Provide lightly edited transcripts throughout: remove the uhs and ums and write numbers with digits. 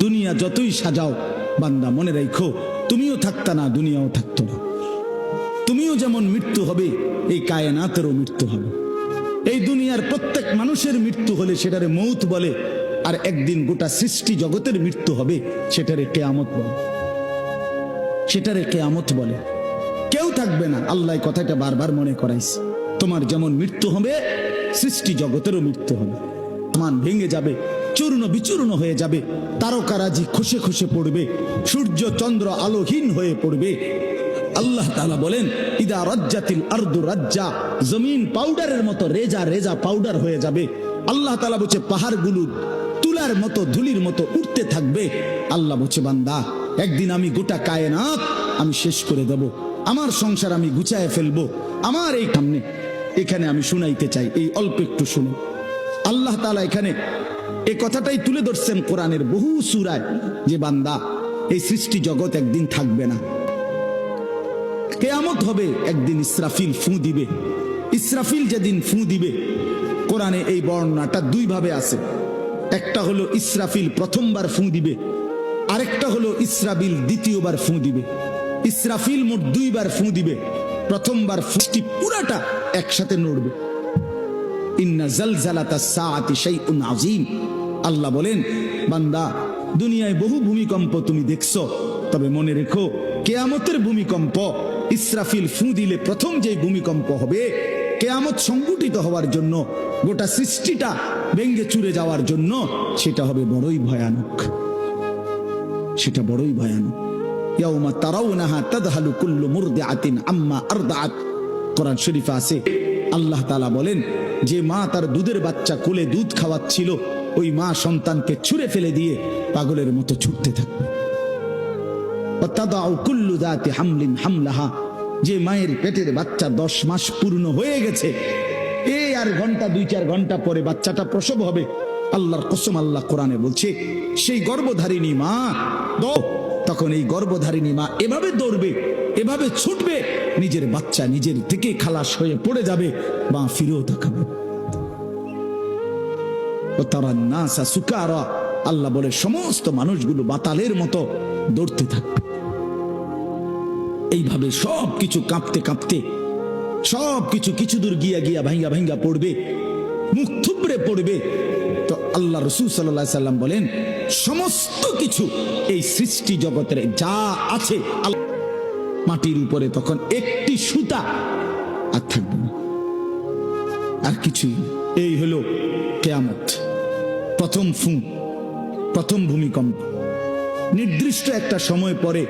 দুনিয়া যতই সাজাও বান্দা মনে রাখো তুমিও থাকতা না, দুনিয়াও থাকতো না। তুমিও যেমন মৃত্যু হবে, এই কায়নাতেরও মৃত্যু হবে। এই দুনিয়ার প্রত্যেক মানুষের মৃত্যু হলে সেটারে মৌত বলে, আর একদিন গোটা সৃষ্টি জগতের মৃত্যু হবে সেটারে কিয়ামত বলে। সেটারে কিয়ামত বলে। কেউ থাকবে না, আল্লাহ কথাটা বারবার মনে করাইছে। তোমার যেমন মৃত্যু হবে, সৃষ্টি জগতেরও মৃত্যু হবে। মান ভেঙে যাবে, চূর্ণ বিচূর্ণ হয়ে যাবে, তারকারাজি খসে খসে পড়বে, সূর্য চন্দ্র আলোহীন হয়ে পড়বে। আল্লাহ তাআলা বলেন, ইদা রাজ্জাতিল আরদু রাজ্জা, জমিন পাউডারের মতো রেজা রেজা পাউডার হয়ে যাবে। আল্লাহ তাআলা বলছে পাহাড়গুলো তুলার মতো ধুলির মতো উঠতে থাকবে। আল্লাহ বলছে বান্দা, একদিন আমি গোটা কায়নাত আমি শেষ করে দেব, আমার সংসার আমি গুছায় ফেলবো। আমার এই সামনে এখানে আমি শুনাইতে চাই, এই অল্প একটু শুনে। আল্লাহ তাআলা এখানে এই কথাটাই তুলে ধরছেন কোরআনের বহু সূরায়, যে বান্দা এই সৃষ্টি জগৎ একদিন থাকবে না, কিয়ামত হবে। একদিন ইসরাফিল ফু দিবে। ইসরাফিল যেদিন ফু দিবে, কোরআনে এই বর্ণনাটা দুই ভাবে আছে। একটা হলো ইসরাফিল প্রথমবার ফু দিবে, আরেকটা হলো ইসরাফিল দ্বিতীয়বার ফু দিবে। ইসরাফিল মোট দুইবার ফু দিবে। প্রথমবার ফুটি পুরাটা একসাথে নড়বে। ইন্না জালজালাতাস সাআতি শাইউন আযীম। আল্লাহ বলেন, বান্দা দুনিয়ায় বহু ভূমিকম্প তুমি দেখছো, তবে মনে রেখো কিয়ামতের ভূমিকম্প, ইসরাফিল ফু দিলে প্রথম যে ভূমিকম্প হবে, কিয়ামত সংঘটিত হওয়ার জন্য, গোটা সৃষ্টিটা ভেঙে চুরে যাওয়ার জন্য, সেটা হবে বড়ই ভয়ানক। সেটা বড়ই ভয়ানক। ইয়াউমা তারাউনাহা তাযহালু কুল্লু মুরদিআতিন আম্মা আরদাআত। কোরআন শরীফে আছে, আল্লাহ তাআলা বলেন, যে মা তার দুধের বাচ্চা কোলে দুধ খাওয়াচ্ছিল, ওই মা সন্তানকে ছুঁড়ে ফেলে দিয়ে পাগলের মতো ছুটতে থাকবে। ওয়াতাদাউ কুল্লু যাতি হামলিন হামলাহা। যে মায়ের পেটের বাচ্চা 10 মাস পূর্ণ হয়ে গেছে, এই আর ঘন্টা 2-4 ঘন্টা পরে বাচ্চাটা প্রসব হবে। আল্লাহর কসম, আল্লাহ কোরআনে বলছে, সেই গর্ভধারিণী মা তখন এই গর্ভধারিণী মা এভাবে দৌড়বে, এভাবে ছুটবে, নিজের বাচ্চা নিজের থেকে খালাস হয়ে পড়ে যাবে, মা ফিরেও তাকাবে। আল্লাহ বলে, সমস্ত মানুষগুলো বাতালের মতো দৌড়তে থাকবে। এইভাবে সবকিছু কাঁপতে কাঁপতে, সবকিছু কিছু দূর গিয়া গিয়া ভাঙ্গা ভাঙ্গা পড়বে, মুখ থুবড়ে পড়বে। তো আল্লাহ রাসূল সাল্লাল্লাহু আলাইহি সাল্লাম বলেন, সমস্ত কিছু এই সৃষ্টি জগতের যা আছে মাটির উপরে তখন একটি সুতা আর থাকবে না, আর কিছুই। এই হলো কিয়ামত, প্রথম ফু, প্রথম ভূমিকম্প। নির্দিষ্ট একটা সময় পরে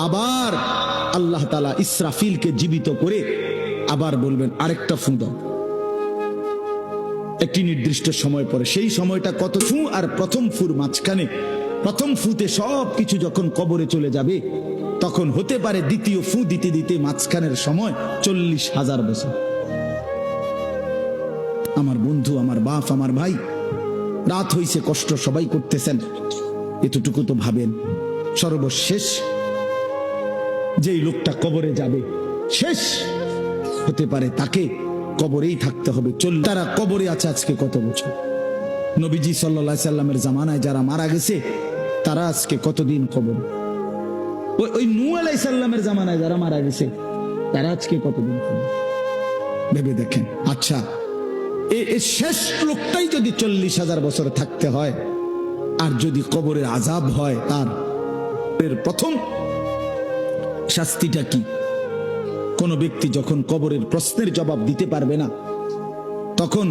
আবার আল্লাহ তাআলা ইসরাফিলকে জীবিত করে আবার বলবেন, আরেকটা ফু দাও। একটি নির্দিষ্ট সময় পরে, সেই সময়টা কত ফু আর প্রথম ফুর মাঝখানে, প্রথম ফুতে সব কিছু যখন কবরে চলে যাবে, তখন হতে পারে দ্বিতীয় ফু দিতে দিতে মাঝখানের সময় 40,000 বছর। আমার বন্ধু, আমার বাপ, আমার ভাই, রাত হইছে, কষ্ট সবাই করতেছেন, এতটুকু তো ভাবেন, সর্বশেষ যেই লোকটা কবরে যাবে, শেষ হতে পারে তাকে কবরেই থাকতে হবে। তারা কবরে আছে আজকে কত বছর? নবীজি সাল্লাল্লাহু আলাইহি সাল্লামের জামানায় যারা মারা গেছে, তারা আজকে কতদিন কবরে। ওই নূহ আলাইহিস সালামের জামানায় যারা মারা গেছে, তারা আজকে কতদিন কবরে, ভেবে দেখেন। আচ্ছা, এই শেষ লোকটাই যদি 40,000 বছর থাকতে হয়, আর যদি কবরের আযাব হয়, তার প্রথম শাস্তিটা কি? কোন ব্যক্তি যখন কবরের প্রশ্নের জবাব দিতে পারবে না, তখন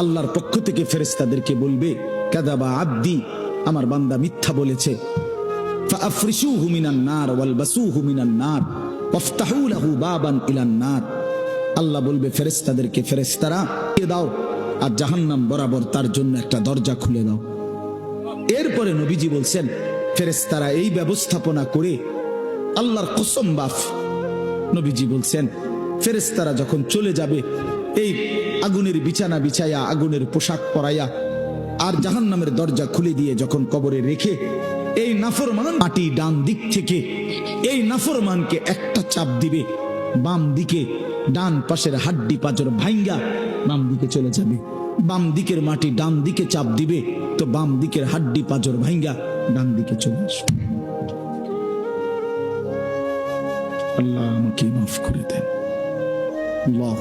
আল্লাহর পক্ষ থেকে ফেরেশতাদেরকে বলবে, কাযাবা আবদি, আমার বান্দা মিথ্যা বলেছে। ফাআফরিশুহু মিনান নার ওয়ালবাসুহু মিনান নার ওয়াফতাহু লাহু বাবান ইলান নার। আল্লাহ বলবে ফেরেশতাদেরকে, ফেরেশতারা দিয়ে দাও, আর জাহান্নাম বরাবর তার জন্য একটা দরজা খুলে দাও। এরপরে নবীজি বলছেন, ফেরেশতারা এই ব্যবস্থাপনা করে, আল্লাহর কসম বাফ, নবীজি বলছেন, ফেরেশতারা যখন চলে যাবে, এই আগুনের বিছানা বিছায়া, আগুনের পোশাক পরাইয়া, আর জাহান্নামের দরজা খুলে দিয়ে যখন কবরে রেখে, এই নাফরমান মাটি ডান দিক থেকে এই নাফরমানকে একটা চাপ দিবে, বাম দিকে ডান পাশের হাড্ডি পাঁজর ভাঙ্গা বাম দিকে চলে যাবে। বাম দিকের মাটি ডান দিকে চাপ দিবে, তো বাম দিকের হাড্ডি পাঁজর ভাঙ্গা ডান দিকে চলে আসবে। আল্লাহ আমাকে মাফ করে দেন। আল্লাহ